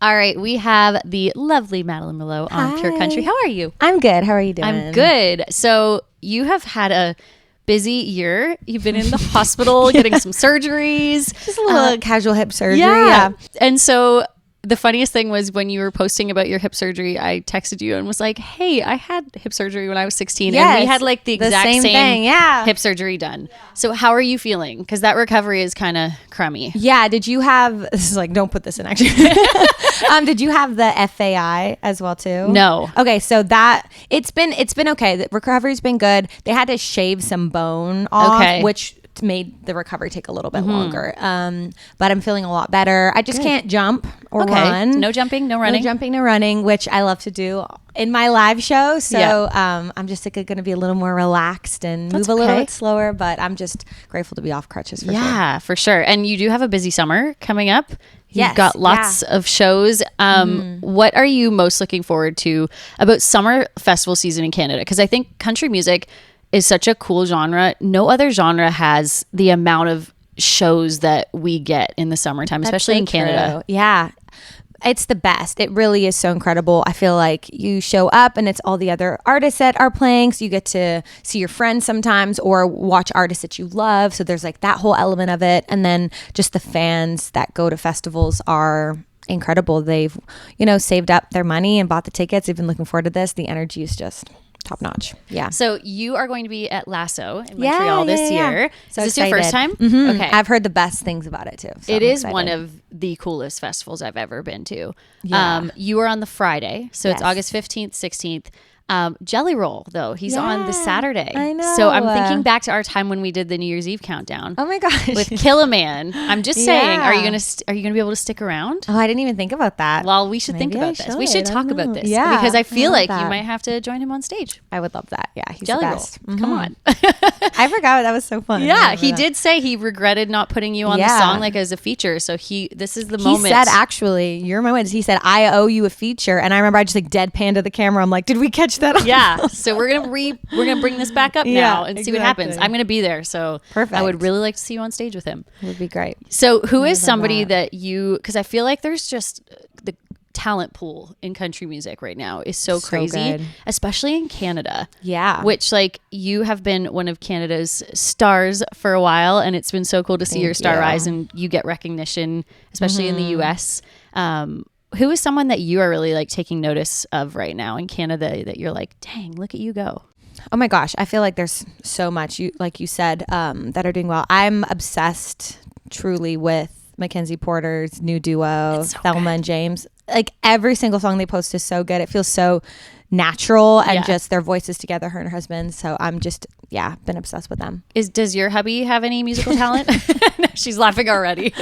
All right, we have the lovely Madeline Merlo on Pure Country. How are you? I'm good. How are you doing? I'm good. So you have had a busy year. You've been in the hospital getting some surgeries. Just a little casual hip surgery. Yeah. And so the funniest thing was when you were posting about your hip surgery, I texted you and was like, hey, I had hip surgery when I was 16. Yes, and we had like the exact same thing. Yeah. hip surgery done. So how are you feeling? Because that recovery is kind of crummy. Yeah. Did you have, this is like, don't put this in actually. Did you have the FAI as well too? No. Okay. So that it's been okay. The recovery's been good. They had to shave some bone off, which made the recovery take a little bit longer. But I'm feeling a lot better. I just can't jump or run. No jumping, no running. No jumping, no running, which I love to do in my live show. So I'm just going to be a little more relaxed and move a little bit slower. But I'm just grateful to be off crutches for sure. Yeah, for sure. And you do have a busy summer coming up. You've got lots of shows. What are you most looking forward to about summer festival season in Canada? Because I think country music is such a cool genre. No other genre has the amount of shows that we get in the summertime, especially in Canada. Yeah. It's the best. It really is so incredible. I feel like you show up and it's all the other artists that are playing. So you get to see your friends sometimes or watch artists that you love. So there's like that whole element of it. And then just the fans that go to festivals are incredible. They've, saved up their money and bought the tickets. They've been looking forward to this. The energy is just top notch. Yeah. So you are going to be at Lasso in Montreal this year. So is this your first time? Mm-hmm. Okay. I've heard the best things about it too. So it is one of the coolest festivals I've ever been to. Yeah. You are on the Friday. So it's August 15th, 16th. Jelly Roll though, he's on the Saturday. I know. So I'm thinking back to our time when we did the New Year's Eve countdown. Oh my gosh. With Killaman. I'm just saying, are you gonna be able to stick around? Oh, I didn't even think about that. Well, we should think about this. We should talk about this. Yeah. Because I feel like you might have to join him on stage. I would love that. Yeah. He's Jelly the best. Roll. Come on. I forgot. That was so fun. Yeah. He did say he regretted not putting you on the song like as a feature. So this is the moment. He said, actually, you're my witness. He said, I owe you a feature. And I remember I just like deadpanned to the camera. I'm like, did we catch that? Yeah. So we're gonna bring this back up now and see what happens. I'm gonna be there, so perfect. I would really like to see you on stage with him. It would be great. So who is somebody that you? Because I feel like there's just the talent pool in country music right now is so crazy, especially in Canada. Yeah, which like you have been one of Canada's stars for a while, and it's been so cool to see your star rise and you get recognition, especially in the U.S. Who is someone that you are really like taking notice of right now in Canada that you're like, dang, look at you go? Oh my gosh. I feel like there's so much, like you said, that are doing well. I'm obsessed truly with MacKenzie Porter's new duo, Thelma and James. Like every single song they post is so good. It feels so natural and just their voices together, her and her husband. So I'm just, been obsessed with them. Does your hubby have any musical talent? No, she's laughing already.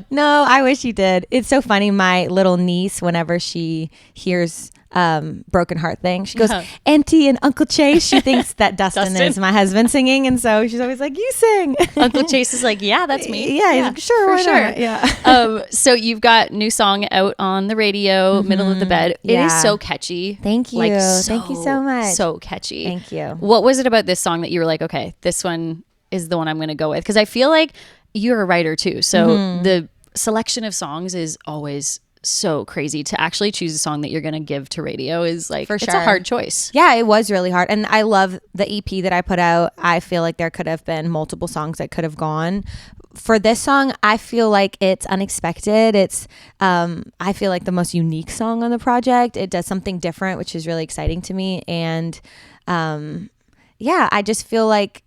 No, I wish he did. It's so funny. My little niece, whenever she hears Broken Heart thing, she goes, Auntie and Uncle Chase. She thinks that Dustin is my husband singing, and so she's always like, you sing. Uncle Chase is like, yeah, that's me. Yeah, he's like, sure, why not? Yeah. So you've got new song out on the radio, Middle of the Bed. It is so catchy. Thank you. Thank you so much. So catchy. Thank you. What was it about this song that you were like, okay, this one is the one I'm going to go with? Because I feel like you're a writer too, so the selection of songs is always so crazy. To actually choose a song that you're going to give to radio is like, it's a hard choice. Yeah, it was really hard. And I love the EP that I put out. I feel like there could have been multiple songs that could have gone. For this song, I feel like it's unexpected. It's, I feel like the most unique song on the project. It does something different, which is really exciting to me. And I just feel like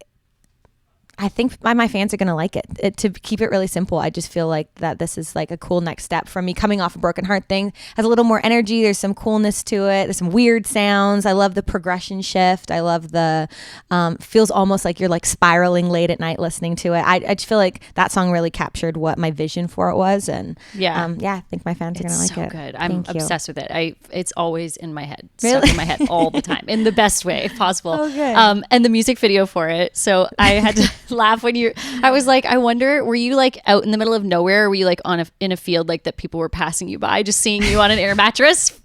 I think my fans are going to like it. To keep it really simple, I just feel like that this is like a cool next step from me coming off a Broken Heart thing. Has a little more energy. There's some coolness to it. There's some weird sounds. I love the progression shift. I love the, feels almost like you're like spiraling late at night listening to it. I just feel like that song really captured what my vision for it was. And I think my fans are going to like it. It's so good. I'm obsessed with it. It's always in my head. Really? Stuck in my head all the time in the best way possible. Oh, good. And the music video for it. So I had to laugh when I was like, I wonder, were you like out in the middle of nowhere, or were you like in a field like that people were passing you by, just seeing you on an air mattress?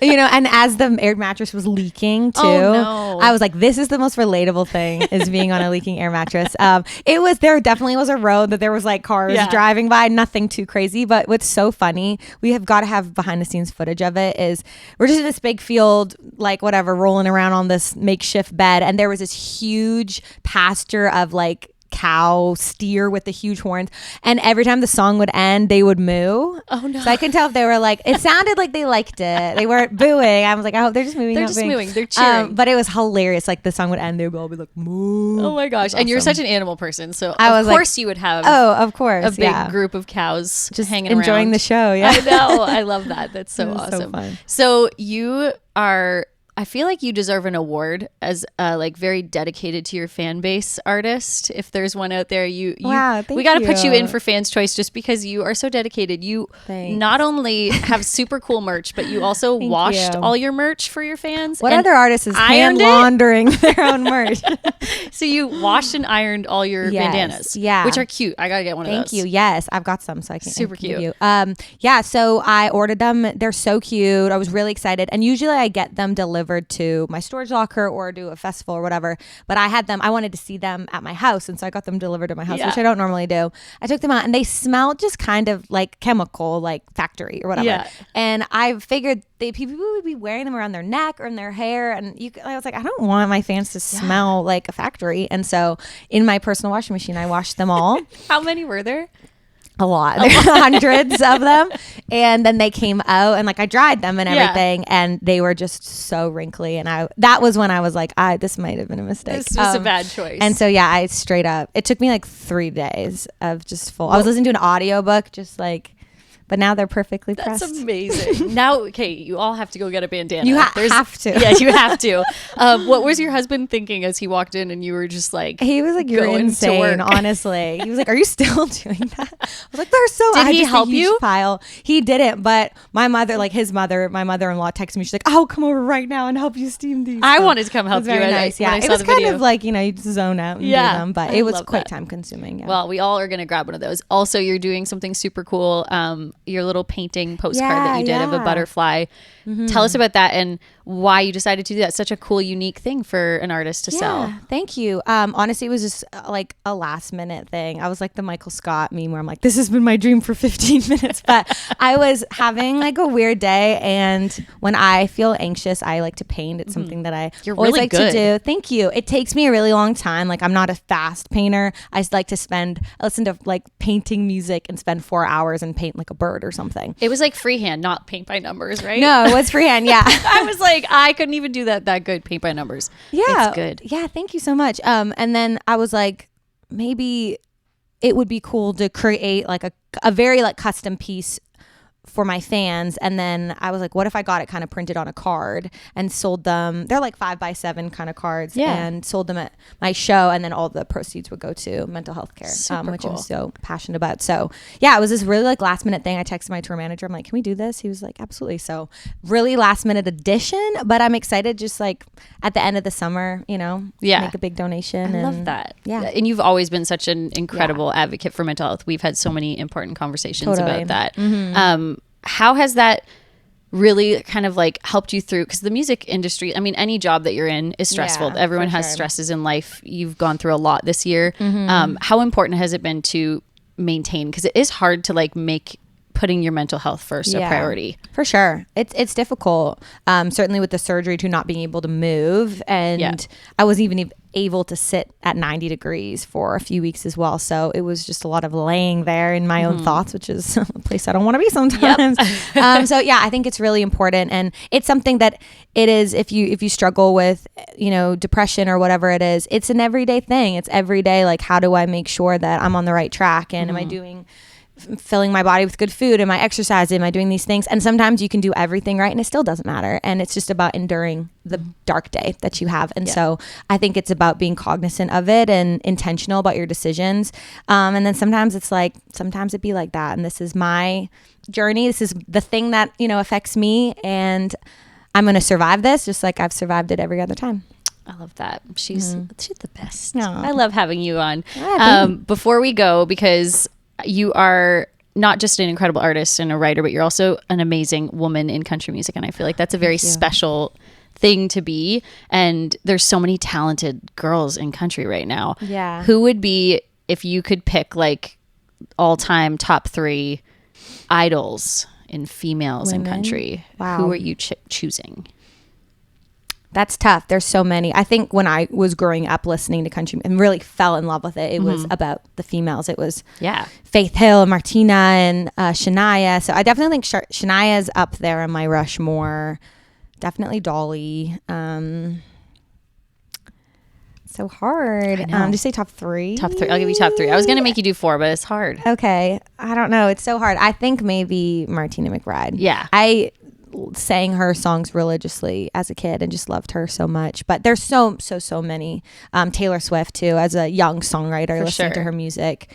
And as the air mattress was leaking too, I was like, this is the most relatable thing is being on a leaking air mattress. There definitely was a road that there was like cars driving by, nothing too crazy. But what's so funny, we have got to have behind the scenes footage of it, is we're just in this big field, like whatever, rolling around on this makeshift bed. And there was this huge pasture of like cow steer with the huge horns, and every time the song would end they would moo. Oh no. So I can tell if they were like, it sounded like they liked it, they weren't booing. I was like, I hope they're just mooing. They're cheering. But it was hilarious, like the song would end, they would all be like moo. Oh my gosh. And you're such an animal person, so of course you would have of course a big group of cows just hanging enjoying around the show. I know. I love that. That's so awesome. Fun. So you are, I feel like you deserve an award as like very dedicated to your fan base artist. If there's one out there, we got to put you in for Fans Choice just because you are so dedicated. You not only have super cool merch, but you also washed all your merch for your fans. What other artist is hand laundering their own merch? So you washed and ironed all your bandanas, which are cute. I gotta get one of those. Thank you. Yes, I've got some, so I can super cute. You. So I ordered them. They're so cute. I was really excited, and usually I get them delivered to my storage locker or do a festival or whatever, but I wanted to see them at my house, and so I got them delivered to my house, which I don't normally do. I took them out and they smelled just kind of like chemical, like factory or whatever, and I figured people would be wearing them around their neck or in their hair, and I was like, I don't want my fans to smell like a factory. And so in my personal washing machine I washed them all. How many were there? A lot. There were hundreds of them, and then they came out and like I dried them and everything, and they were just so wrinkly, and that was when I was like, this might have been a mistake. This was a bad choice. And so I straight up, it took me like 3 days of just I was listening to an audiobook just like, but now they're perfectly pressed. That's amazing. Now, okay, you all have to go get a bandana. You have to. Yeah, you have to. What was your husband thinking as he walked in and you were just like, he was like, you're insane, honestly. He was like, are you still doing that? I was like, they're so. Did he help you? Pile. He didn't, but my mother, like my mother-in-law texted me. She's like, I'll come over right now and help you steam these. I wanted to come help you. Very nice. Yeah, it was kind of like, you just zone out and do them, but it was quite time consuming. Yeah. Well, we all are going to grab one of those. Also, you're doing something super cool. Your little painting postcard that you did of a butterfly. Mm-hmm. Tell us about that and why you decided to do that. Such a cool, unique thing for an artist to sell. Thank you. Honestly, it was just like a last minute thing. I was like the Michael Scott meme where I'm like, this has been my dream for 15 minutes. But I was having like a weird day, and when I feel anxious, I like to paint. It's something that I always like to do. Thank you. It takes me a really long time. Like I'm not a fast painter. I like to listen to like painting music and spend 4 hours and paint like a bird or something. It was like freehand, not paint by numbers, right? No, it was freehand. Yeah. I was like, I couldn't even do that good, paint by numbers. Yeah. It's good. Yeah. Thank you so much. And then I was like, maybe it would be cool to create like a very like custom piece for my fans. And then I was like, what if I got it kind of printed on a card and sold them? They're like 5x7 kind of cards, and sold them at my show. And then all the proceeds would go to mental health care, which I'm so passionate about. So yeah, it was this really like last minute thing. I texted my tour manager. I'm like, can we do this? He was like, absolutely. So really last minute addition, but I'm excited just like at the end of the summer, make a big donation. I love that. Yeah. And you've always been such an incredible advocate for mental health. We've had so many important conversations about that. Mm-hmm. How has that really kind of like helped you through? Because the music industry, I mean, any job that you're in is stressful. Everyone has stresses in life. You've gone through a lot this year. Mm-hmm. How important has it been to maintain? Because it is hard to like make putting your mental health first a priority. For sure. It's difficult. Certainly with the surgery to not being able to move. And I was even able to sit at 90 degrees for a few weeks as well. So it was just a lot of laying there in my own thoughts, which is a place I don't want to be sometimes. So yeah, I think it's really important. And it's something that it is, if you struggle with, depression or whatever it is, it's an everyday thing. It's every day. Like, how do I make sure that I'm on the right track? And am I filling my body with good food? Am I exercising? Am I doing these things? And sometimes you can do everything right and it still doesn't matter. And it's just about enduring the dark day that you have. And so I think it's about being cognizant of it and intentional about your decisions. And then sometimes it be like that. And this is my journey. This is the thing that, affects me. And I'm going to survive this just like I've survived it every other time. I love that. She's the best. Aww. I love having you on. Before we go, because you are not just an incredible artist and a writer, but you're also an amazing woman in country music. And I feel like that's a very special thing to be. And there's so many talented girls in country right now. Yeah. Who would be, if you could pick like all-time top 3 idols in females in country, who are you choosing? That's tough. There's so many. I think when I was growing up listening to country and really fell in love with it, it was about the females. It was Faith Hill, Martina, and Shania. So I definitely think Shania's up there on my Rushmore. Definitely Dolly. So hard. Did you say top 3? Top 3. I'll give you top 3. I was going to make you do 4, but it's hard. Okay. I don't know. It's so hard. I think maybe Martina McBride. Yeah. I sang her songs religiously as a kid and just loved her so much. But there's so many. Taylor Swift too, as a young songwriter, listening to her music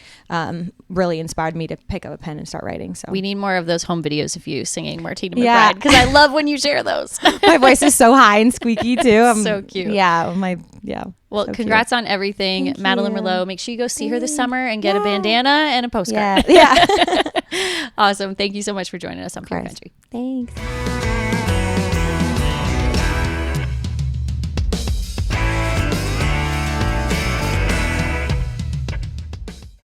really inspired me to pick up a pen and start writing. So we need more of those home videos of you singing Martina McBride, because I love when you share those. My voice is so high and squeaky too. So cute. Well, so congrats on everything. Thank Madeline you. Merlo. Make sure you go see her this summer and get a bandana and a postcard. Yeah. Awesome. Thank you so much for joining us on Pure Country. Thanks.